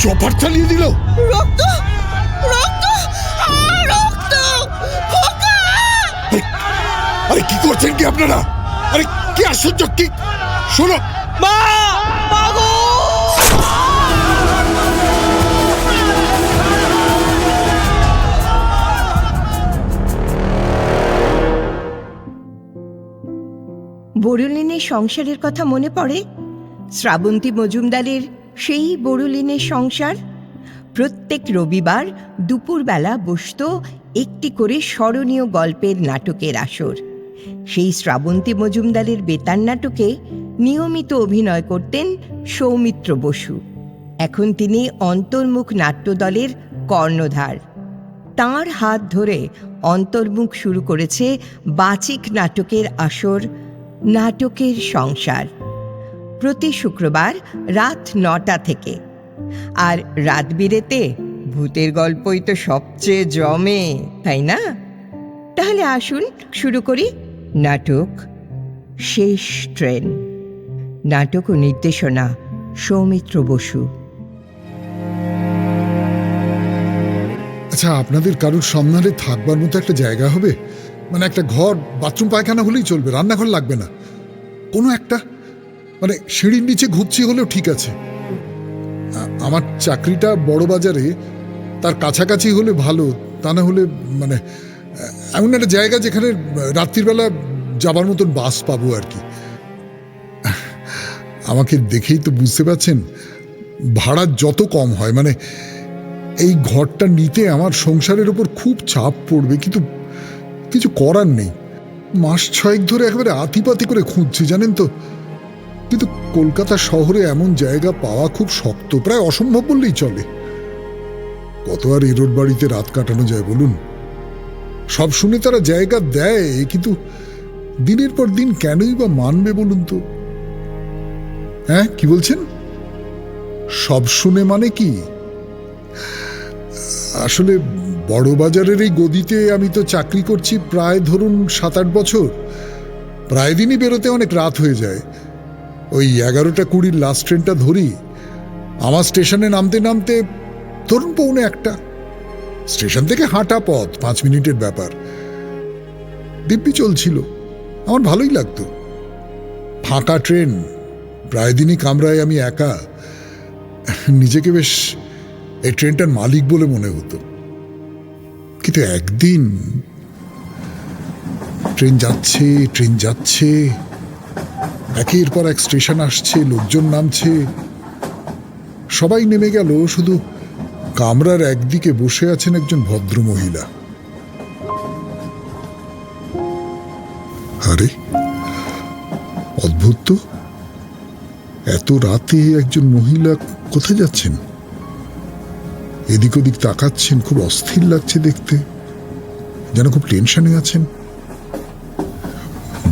Chopper চালিয়ে দিল। রক্ত রক্ত রক্ত! আরে কি করছেন কি আপনারা? আরে কি আশ্চর্য! কি শোনো, মা! মাগো! বড়ুলিনের সংসারের কথা মনে পড়ে। শ্রাবন্তী মজুমদারের সেই বড়ুলিনের সংসার। প্রত্যেক রবিবার দুপুরবেলা বসত একটি করে স্মরণীয় গল্পের নাটকের আসর। সেই শ্রাবন্তী মজুমদারের বেতার নাটকে নিয়মিত অভিনয় করতেন সৌমিত্র বসু। এখন তিনি অন্তর্মুখ নাট্যদলের কর্ণধার। তাঁর হাত ধরে অন্তর্মুখ শুরু করেছে বাচিক নাটকের আসর নাটকের সংসার, প্রতি শুক্রবার রাত ৯টা থেকে। আর রাত বিরেতে ভূতের গল্পই তো সবচেয়ে জমে, তাই না? তাহলে আসুন শুরু করি নাটক শেষ ট্রেন। নাটক ও নির্দেশনা সৌমিত্র বসু। আচ্ছা, আপনাদের কারোর সামনে থাকবার মতো একটা জায়গা হবে? মানে একটা ঘর, বাথরুম পায়খানা হলেই চলবে, রান্নাঘর লাগবে না। কোনো একটা, মানে সিঁড়ির নিচে ঘুরছি হলেও ঠিক আছে। আমার চাকরিটা বড় বাজারে, তার কাছাকাছি হলে ভালো। তা না হলে মানে এমন একটা জায়গা যেখানে রাত্রিবেলা যাবার মতন বাস পাবো আর কি। আমাকে দেখেই তো বুঝতে পারছেন ভাড়া যত কম হয়, মানে এই ঘরটা নিতে আমার সংসারের ওপর খুব চাপ পড়বে, কিন্তু কিছু করার নেই। মাস 6 ধরে একেবারে আতিপাতি করে খুঁজছি, জানেন তো। কিন্তু কলকাতা শহরে এমন জায়গা পাওয়া খুব শক্ত, প্রায় অসম্ভব বললেই চলে। কত আর এরোর বাড়িতে রাত কাটানো যায় বলুন? সব শুনে তারা জায়গা দেয়, কিন্তু দিনের পর দিন কেনই বা মানবে বলুন তো? হ্যাঁ, কি বলছেন? সব শুনে মানে কি? আসলে বড় বাজারের এই গদিতে আমি তো চাকরি করছি প্রায় ধরুন 7-8 বছর। প্রায় দিনই বেরোতে অনেক রাত হয়ে যায়। ওই 11টা 20 লাস্ট ট্রেনটা ধরি, আমার স্টেশনে নামতে নামতে ধরুন 1:45। স্টেশন থেকে হাঁটা পথ, 5 মিনিটের ব্যাপার। দিব্যি চলছিল, আমার ভালোই লাগতো। ফাঁকা ট্রেন, প্রায় দিনই কামরায় আমি একা। নিজেকে বেশ এই ট্রেনটার মালিক বলে মনে হতো। কিন্তু একদিন ট্রেন যাচ্ছে, একের পর এক স্টেশন আসছে, লোকজন নামছে, সবাই নেমে গেল। শুধু কামরার একদিকে বসে আছেন একজন ভদ্র মহিলা। আরে অদ্ভুত তো, এত রাতে একজন মহিলা কোথায় যাচ্ছেন? এদিক ওদিক তাকাচ্ছেন, খুব অস্থির লাগছে দেখতে, যেন খুব টেনশনে আছেন।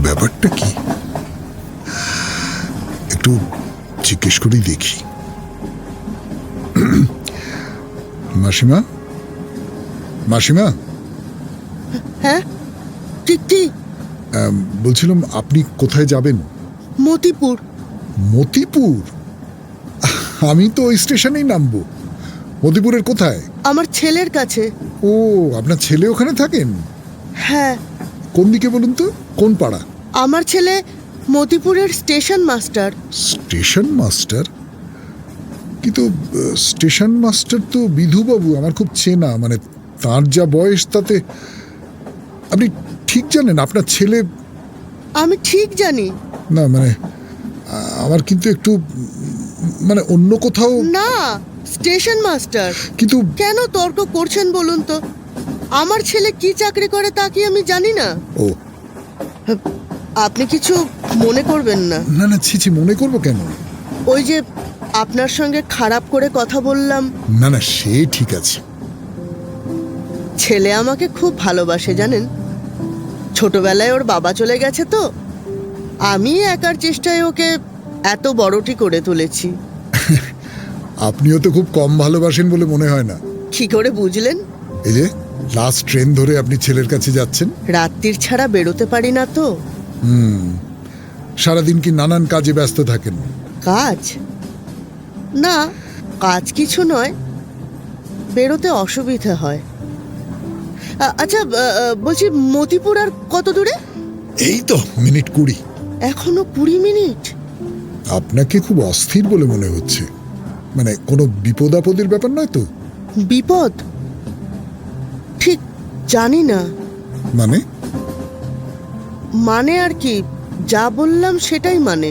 ব্যাপারটা কি একটু জিজ্ঞেস করেই দেখি। মাসিমা, মাসিমা। হ্যাঁ, ঠিক ঠিক। বলছিলাম আপনি কোথায় যাবেন? মতিপুর। মতিপুর? আমি তো ওই স্টেশনেই নামবো। মতিপুরের কোথায়? আমার ছেলের কাছে। ও, আপনার ছেলে ওখানে থাকেন? হ্যাঁ। কোন দিকে বলুন তো, কোন পাড়া? আমার ছেলে মতিপুরের স্টেশন মাস্টার। Station master? কিন্তু স্টেশন মাস্টার তো বিধুবাবু আমার খুব চেনা, মানে তার যা বয়স তাতে। আপনি ঠিক জানেন আপনার ছেলে? আমি ঠিক জানি। না মানে আমার কিন্তু একটু মানে অন্য কোথাও। না, স্টেশন মাস্টার। কিন্তু কেন তর্ক করছেন বলুন তো? আমার ছেলে কি চাকরি করে তা কি আমি জানি না? ও, আপনি কিছু মনে করবেন না। না না, ছি, মনে করবো কেন? ওই যে আপনার সঙ্গে খারাপ করে কথা বললাম। না না, সে ঠিক আছে। ছেলে আমাকে খুব ভালোবাসে জানেন। ছোটবেলায় ওর বাবা চলে গেছে, তো আমি একার চেষ্টায় ওকে এত বড়টি করে তুলেছি। আপনিও তো খুব কম ভালোবাসেন বলে মনে হয় না। কি করে বুঝলেন? এই যে লাস্ট ট্রেন ধরে আপনি ছেলের কাছে যাচ্ছেন। রাত্রির ছাড়া বেরোতে পারি না তো। সারাদিন কি নানান কাজে ব্যস্ত থাকেন? কাজ না, কাজ কিছু নয়, বেরোতে অসুবিধা হয়। আচ্ছা, বলছি মতিপুর আর কত দূরে? এই তো মিনিট 20। এখনো 20 মিনিট? আপনাকে খুব অস্থির বলে মনে হচ্ছে। মানে কোনো বিপদ আপদের ব্যাপার নয় তো? বিপদ ঠিক জানি না। মানে আর কি, যা বললাম সেটাই মানে।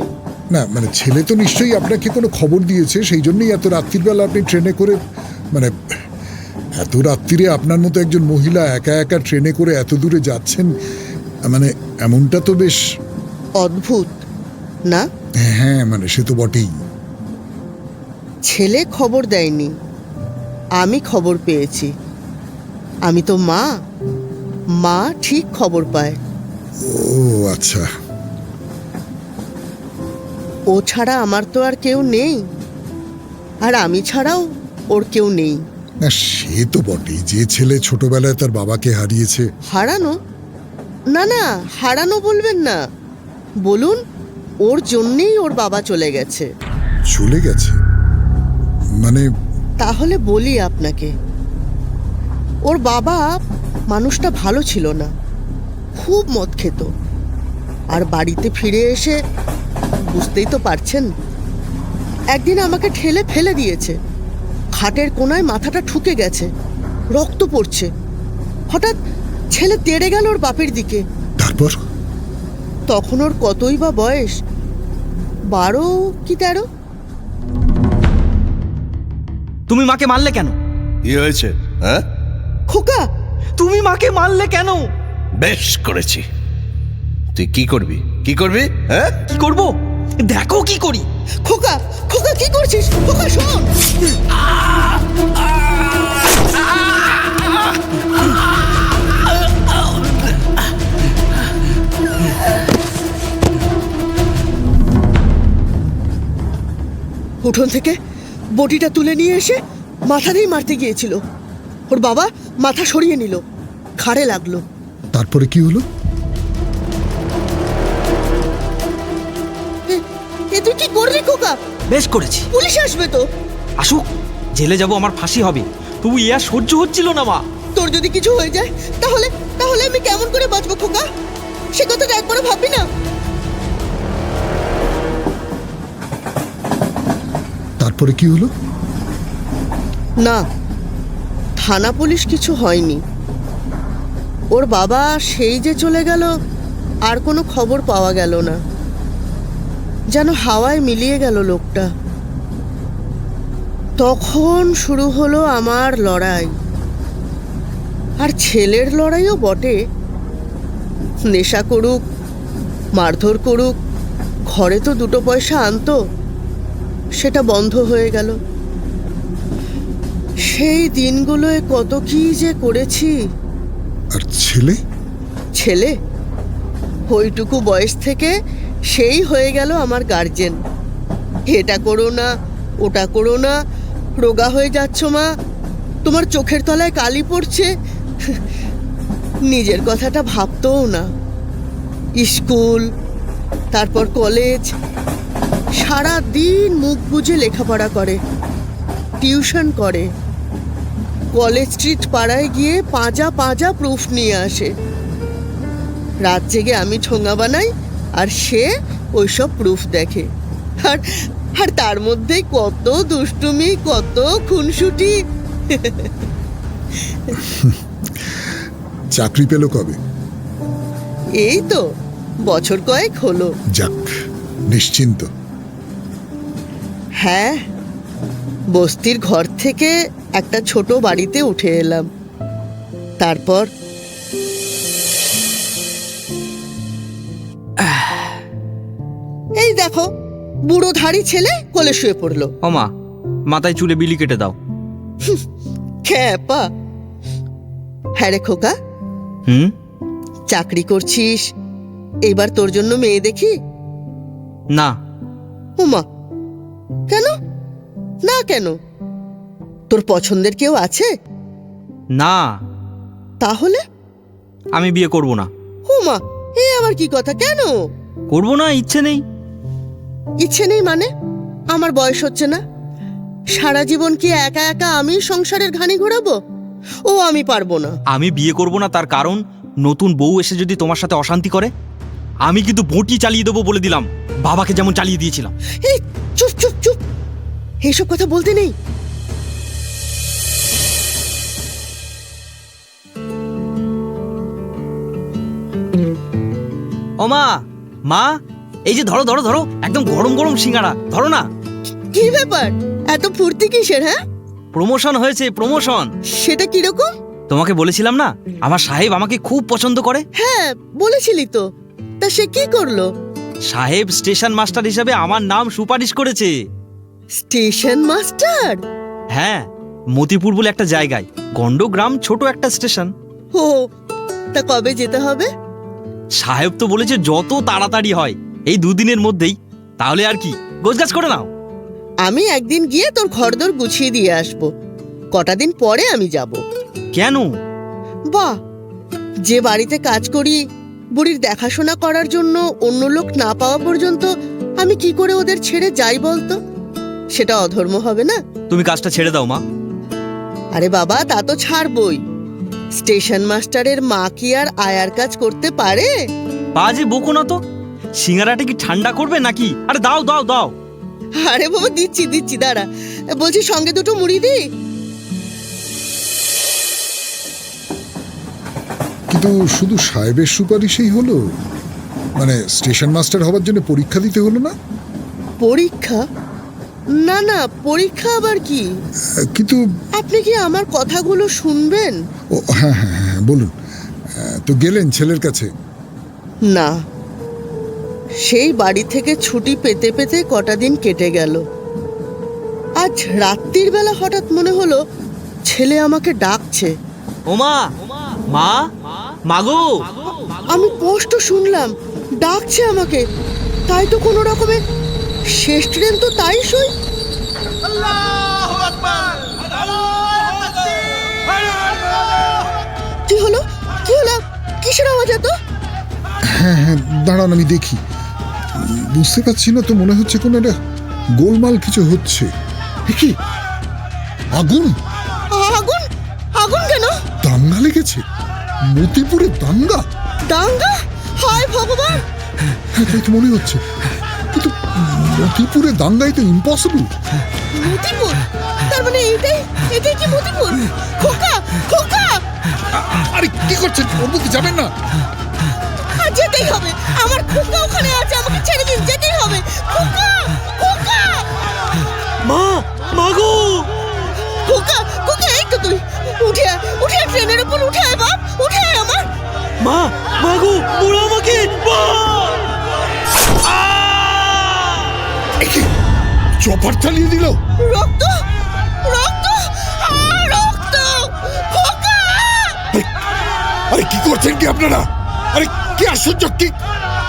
না মানে ছেলে তো নিশ্চয়ই আপনাকে কোনো খবর দিয়েছে, সেই জন্যই এত রাত্রির বেলা আপনি ট্রেনে করে, মানে এত রাত্রিরে আপনার মতো একজন মহিলা একা একা ট্রেনে করে এত দূরে যাচ্ছেন, মানে এমনটা তো বেশ অদ্ভুত না? হ্যাঁ মানে সে তো বটেই। ছেলে খবর দেয়নি, আমি খবর পেয়েছি। আমি তো মা, মা ঠিক খবর পায়। ও আচ্ছা। ও ছাড়া আমার তো আর কেউ নেই, আর আমি ছাড়াও ওর কেউ নেই। না সে তো বটেই, যে ছেলে ছোটবেলায় তার বাবাকে হারিয়েছে। হারানো? না না, হারানো বলবেন না, বলুন ওর জন্যেই ওর বাবা চলে গেছে। চলে গেছে মানে? তাহলে বলি আপনাকে, ওর বাবা মানুষটা ভালো ছিল না, খুব মদ খেত। আর বাড়িতে ফিরে এসে বুঝতেই তো পারছেন, একদিন আমাকে ঠেলে ফেলে দিয়েছে, খাটের কোনায় মাথাটা ঠুকে গেছে, রক্ত পড়ছে। হঠাৎ ছেলে তেড়ে গেল ওর বাপের দিকে। তারপর? তখন ওর কতই বা বয়স, 12 কি 13। তুমি মাকে মারলে কেন? কি হয়েছে? হ্যাঁ, খোকা, তুমি মাকে মারলে কেন? বেশ করেছি। তুই কি করবি? কি করবি? হ্যাঁ, কি করব? দেখো কি করি। খোকা, খোকা কি করছিস? খোকা শোন। উঠোন থেকে বটিটা তুলে নিয়ে এসে মাথা দিয়ে মারতে গিয়েছিল। ওর বাবা মাথা সরিয়ে নিল, ঘাড়ে লাগলো। তারপরে কি হলো? এ তুই কি করলি খোকা? বেশ করেছি। পুলিশ আসবে তো। আসুক, জেলে যাব, আমার ফাঁসি হবে। তবু ইয়া সহ্য হচ্ছিল না মা। তোর যদি কিছু হয়ে যায় তাহলে তাহলে আমি কেমন করে বাঁচবো খোকা? সে কথাটা একবারও ভাববি না? তারপরে কি হলো? না, থানা পুলিশ কিছু হয়নি। ওর বাবা সেই যে চলে গেল, আর কোনো খবর পাওয়া গেল না, যেন হাওয়ায় মিলিয়ে গেল লোকটা। তখন শুরু হলো আমার লড়াই, আর ছেলের লড়াইও বটে। নেশা করুক, মারধর করুক, ঘরে তো 2 পয়সা আনতো, সেটা বন্ধ হয়ে গেল। সেই দিনগুলোয় কত কি যে করেছি। আর ছেলে? ছেলে ওইটুকু বয়স থেকে সেই হয়ে গেল আমার গার্জেন। এটা করো না, ওটা করো না, রোগা হয়ে যাচ্ছ মা, তোমার চোখের তলায় কালি পড়ছে। নিজের কথাটা ভাবতও না। স্কুল, তারপর কলেজ, সারা দিন মুখ বুজে লেখাপড়া করে, টিউশন করে, কলেজ স্ট্রিট পাড়ায় গিয়ে পাঁজা পাঁজা প্রুফ নিয়ে আসে। রাত জেগে আমি ঠোঙা বানাই, আর সে ওইসব প্রুফ দেখে। আর আর তার মধ্যেই কত দুষ্টুমি, কত খুনসুটি। চাকরি পেল কবে? এই তো বছর কয়েক হলো। যাক, নিশ্চিন্ত। হ্যাঁ, বস্তির ঘর থেকে একটা ছোট বাড়িতে উঠে এলাম। তারপর এই দেখো, বুড়ো ধাড়ি ছেলে কোলে শুয়ে পড়লো। ও মা, মাথায় চুলে বিলি কেটে দাও। খ্যাপা। হ্যাঁ রে খোকা, হুম? চাকরি করছিস, এবার তোর জন্য মেয়ে দেখি। না। উমা, কেন না? কেন, তোর পছন্দের কেউ আছে? না, তাহলে আমি বিয়ে করব না। উমা, এ আবার কি কথা? কেন করব না, ইচ্ছে নেই। ইচ্ছে নেই মানে? আমার বয়স হচ্ছে না? সারা জীবন কি একা একা আমি সংসারের ঘানি ঘোরাবো? ও আমি পারবো না। আমি বিয়ে করব না, তার কারণ নতুন বউ এসে যদি তোমার সাথে অশান্তি করে, আমি কিন্তু বঁটি চালিয়ে দেবো বলে দিলাম, বাবাকে যেমন চালিয়ে দিয়েছিলাম। এই চুপ চুপ চুপ, এইসব কথা বলতে নেই। ও মা, মা, এই যে ধরো ধরো ধরো, একদম গরম গরম সিঙ্গারা ধরো না। কি ব্যাপার, এত ফুর্তি কিসের? হ্যাঁ, প্রমোশন হয়েছে, প্রমোশন। সেটা কিরকম? তোমাকে বলেছিলাম না আমার সাহেব আমাকে খুব পছন্দ করে। হ্যাঁ বলেছিলি তো, তা সে কি করলো? সাহেব স্টেশন মাস্টার হিসাবে আমার নাম সুপারিশ করেছে। Station master? হ্যাঁ, মতিপুর বলে একটা জায়গায়, গন্ডগ্রাম, ছোট একটা স্টেশন। ও, তা কবে যেতে হবে? সাহেব তো বলেছে যত তাড়াতাড়ি হয়, এই দুদিনের মধ্যেই। তাহলে আর কি, গোছগাছ করে নাও। আমি একদিন গিয়ে তোর ঘরদোর গুছিয়ে দিয়ে আসবো। কটা দিন পরে আমি যাব। কেন? বাহ, যে বাড়িতে কাজ করি বুড়ির দেখাশোনা করার জন্য অন্য লোক না পাওয়া পর্যন্ত আমি কি করে ওদের ছেড়ে যাই বলতো? সেটা অধর্ম হবে না? তুমি কাজটা ছেড়ে দাও মা। আরে বাবা, তা তো ছাড়বই। স্টেশন মাস্টারের মা কি আর আয়ার কাজ করতে পারে? বাজে বকো না তো। সিঙ্গারাটা কি ঠান্ডা করবে নাকি? আরে দাও দাও দাও। আরে বাবা, দিচ্ছি দিচ্ছি, দাঁড়া। বলছি সঙ্গে দুটো মুড়ি দি। কিন্তু শুধু সাহেবের সুপারিশেই হলো? মানে স্টেশন মাস্টার হবার জন্য পরীক্ষা দিতে হলো না? পরীক্ষা? না না, পরীক্ষা আবার কি? কিন্তু আপনি কি আমার কথাগুলো শুনবেন? ও হ্যাঁ হ্যাঁ হ্যাঁ, বলুন। তো গেলেন ছেলের কাছে? না, সেই বাড়ি থেকে ছুটি পেতে পেতে কটা দিন কেটে গেল। আজ রাত্রির বেলা হঠাৎ মনে হলো ছেলে আমাকে ডাকছে। ওমা, মা, মাগো। আমি স্পষ্ট শুনলাম ডাকছে আমাকে। তাই তো কোনো রকমে শেষ ট্রেন তো তাই সই। কি হলো, কি হলো, কিসের আওয়াজ এত? হ্যাঁ হ্যাঁ, দাঁড়ান আমি দেখি। বুঝতে পারছি না তো, মনে হচ্ছে কোনো একটা গোলমাল কিছু হচ্ছে। কি আগুন? আগুন? আগুন কেন? দাঙ্গা লেগেছে? মতিপুরে দাঙ্গা? দাঙ্গা? হায় ভগবান! হ্যাঁ তাই তো মনে হচ্ছে, কিন্তু মতিপুরে দাঙ্গাই তো ইম্পসিবল। মতিপুর? তার মানে এটাই এটাই কি মতিপুর? খোকা, খোকা! আরে কি করছেন? ওর মধ্যে যাবেন না। আর যেতেই হবে, আমার খোকা ওখানে আছে, আমাকে ছেড়ে দিন, যেতেই হবে। খোকা, খোকা! মা, মাগো। খোকা, খোকা, এই তো তুই। উঠে আয়, উঠে আয়, ট্রেনের উপর উঠে আয় বাপ, উঠে আয় আমার। মা, মাগো, ওরা আমাকে। চপার চালিয়ে দিল। রক্ত, রক্ত, রক্ত! খোকা! আরে কি করছেন কি আপনারা? আরে কি আশ্চর্য! কি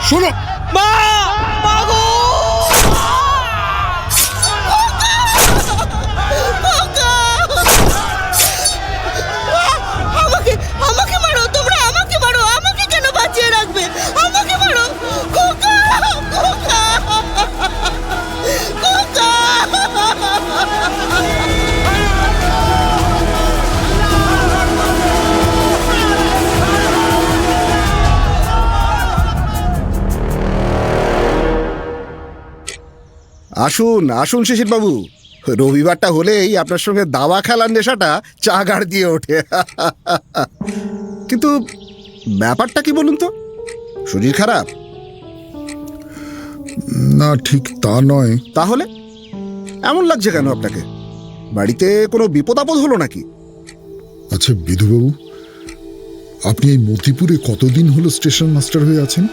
শোনো, মা, মাগো। আমাকে আমাকে মারো, তোমরা আমাকে মারো, আমাকে কেন বাঁচিয়ে রাখবে? আমাকে মারো। খোকা, খোকা, খোকা! আসুন আসুন শিশির বাবু, রবিবারটা হলেই আপনার সঙ্গে দাবা খেলার নেশাটা চাগাড় দিয়ে ওঠে। কিন্তু ব্যাপারটা কি বলুন তো, শরীর খারাপ? না ঠিক তা নয়। তাহলে এমন লাগছে কেন আপনাকে? বাড়িতে কোনো বিপদ আপদ হলো নাকি? আচ্ছা বিধুবাবু, আপনি এই মতিপুরে কতদিন হলো স্টেশন মাস্টার হয়ে আছেন?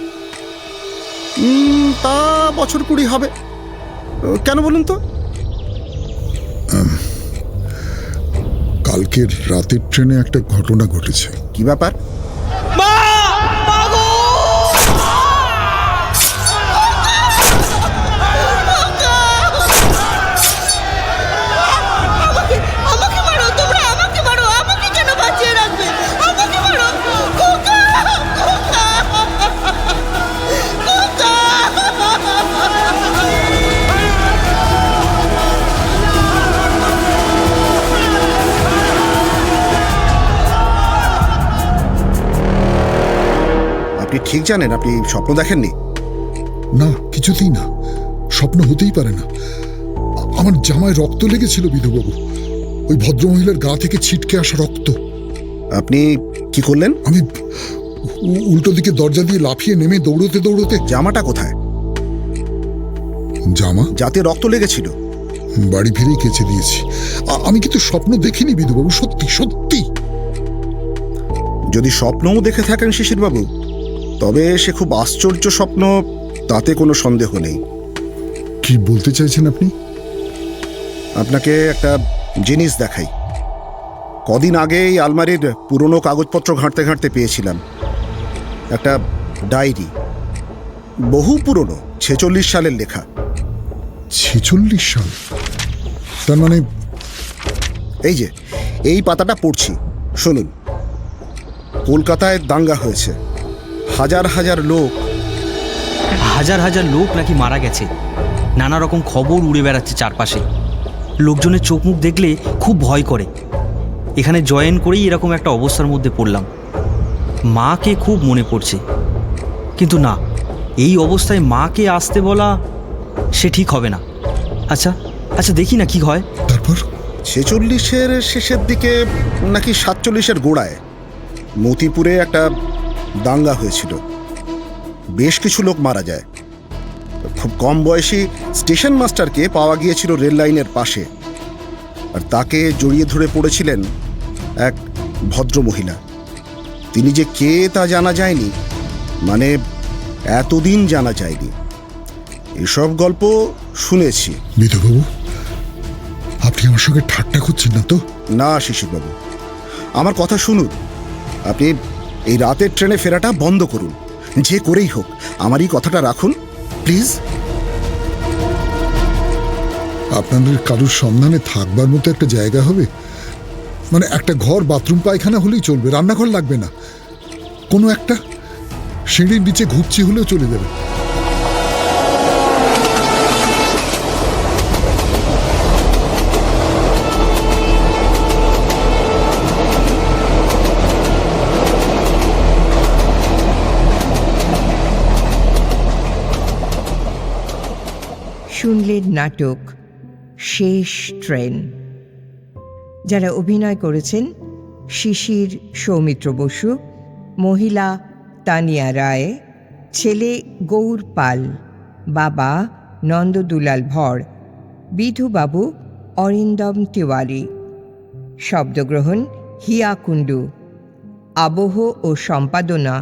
তা বছর 20 হবে। কেন বলুন তো? কালকের রাতের ট্রেনে একটা ঘটনা ঘটেছে। কি ব্যাপার? মা, মাগো। আমাকে আমাকে মারো, তোমরা আমাকে মারো, আমাকে কেন বাঁচিয়ে রাখবে? আমাকে মারো। খোকা, খোকা, খোকা! ঠিক জানেন আপনি স্বপ্ন দেখেননি? না, কিছুতেই না, স্বপ্ন হতেই পারে না। আমার জামায় রক্ত লেগেছিল বিধুবাবু, ওই ভদ্রমহিলার গা থেকে ছিটকে আসা রক্ত। আপনি কি করলেন? আমি উল্টো দিকে দরজা দিয়ে লাফিয়ে নেমে দৌড়তে দৌড়তে। জামাটা কোথায়? জামা যাতে রক্ত লেগেছিল? বাড়ি ফিরেই কেচে দিয়েছি। আমি কিন্তু স্বপ্ন দেখিনি বিধুবাবু, সত্যি সত্যি। যদি স্বপ্নও দেখে থাকেন শিশিরবাবু, তবে সে খুব আশ্চর্য স্বপ্ন, তাতে কোনো সন্দেহ নেই। কি বলতে চাইছেন আপনি? আপনাকে একটা জিনিস দেখাই। কদিন আগে এই আলমারির পুরনো কাগজপত্র ঘাঁটতে ঘাঁটতে পেয়েছিলাম একটা ডায়েরি, বহু পুরনো, 46 সালের লেখা। 46 সাল? তার মানে এই যে এই পাতাটা পড়ছি, শুনুন। কলকাতায় দাঙ্গা হয়েছে, হাজার হাজার লোক। হাজার হাজার লোক নাকি মারা গেছে, নানা রকম খবর উড়ে বেড়াচ্ছে চারপাশে। লোকজনের চোখ মুখ দেখলে খুব ভয় করে। এখানে জয়েন করেই এরকম একটা অবস্থার মধ্যে পড়লাম। মাকে খুব মনে পড়ছে, কিন্তু না, এই অবস্থায় মাকে আসতে বলা সে ঠিক হবে না। আচ্ছা আচ্ছা, দেখি না কি হয়। তারপর 46-এর শেষের দিকে নাকি 47-এর গোড়ায় মতিপুরে একটা দাঙ্গা হয়েছিল, বেশ কিছু লোক মারা যায়। খুব কম বয়সী স্টেশন মাস্টারকে পাওয়া গিয়েছিল রেল লাইনের পাশে, আর তাকে জড়িয়ে ধরে পড়েছিলেন এক ভদ্রমহিলা। তিনি যে কে তা জানা যায়নি, মানে এতদিন জানা যায়নি। এসব গল্প শুনেছি। বিধুবাবু, আপনি আমার সঙ্গে ঠাট্টা করছেন না তো? না শিশিরবাবু, আমার কথা শুনুন। আপনি এই রাতের ট্রেনে ফেরাটা বন্ধ করুন, যে করেই হোক আমার এই কথাটা রাখুন প্লিজ। আপনাদের কারোর সন্ধানে থাকবার মতো একটা জায়গা হবে? মানে একটা ঘর, বাথরুম পায়খানা হলেই চলবে, রান্নাঘর লাগবে না। কোনো একটা সিঁড়ির নিচে ঘুপচি হলেও চলে যাবে। শুনলেন নাটক শেষ ট্রেন। যারা অভিনয় করেছেন: শিশির সৌমিত্র বসু, মহিলা তানিয়া রায়, ছেলে গৌর পাল, বাবা নন্দদুলাল ভর, বিধুবাবু অরিন্দম তিওয়ারি। শব্দগ্রহণ হিয়া কুণ্ডু, আবহ ও সম্পাদনা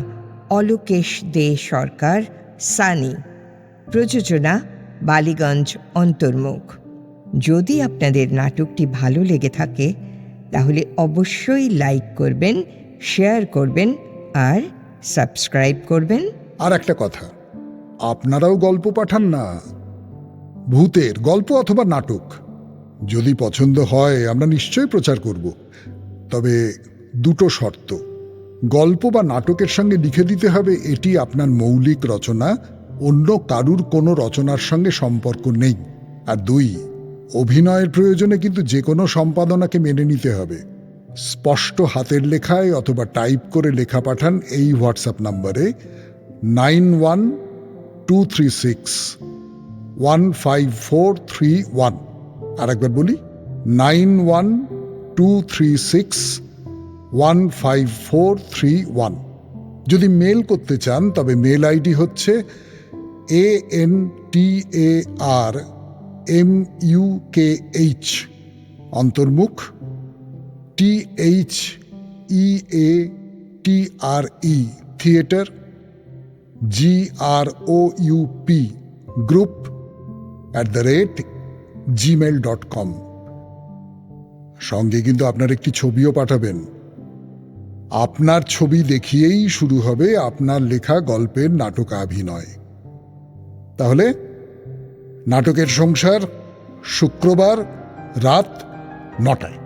অলোকেশ দে সরকার, সানি। প্রযোজনা বালিগঞ্জ অন্তর্মুখ। যদি আপনাদের নাটকটি ভালো লেগে থাকে তাহলে অবশ্যই লাইক করবেন, শেয়ার করবেন আর সাবস্ক্রাইব করবেন। আর একটা কথা, আপনারাও গল্প পাঠান না, ভূতের গল্প অথবা নাটক। যদি পছন্দ হয় আমরা নিশ্চয়ই প্রচার করব, তবে দুটো শর্ত। গল্প বা নাটকের সঙ্গে লিখে দিতে হবে এটি আপনার মৌলিক রচনা, অন্য কারুর কোনো রচনার সঙ্গে সম্পর্ক নেই। আর 2, অভিনয়ের প্রয়োজনে কিন্তু যে কোনো সম্পাদনাকে মেনে নিতে হবে। স্পষ্ট হাতের লেখায় অথবা টাইপ করে লেখা পাঠান এই হোয়াটসঅ্যাপ নম্বরে 9123615431। আর একবার বলি, 9123615431। যদি মেল করতে চান তবে মেল আইডি হচ্ছে ANTARMUKH অন্তর্মুখ THEATRE theatre GROUP group @gmail.com। সঙ্গে কিন্তু আপনার একটি ছবিও পাঠাবেন। আপনার ছবি দেখিয়েই শুরু হবে আপনার লেখা গল্পের নাটকাভিনয়। তাহলে নাটকের সংসার শুক্রবার রাত 9টায়।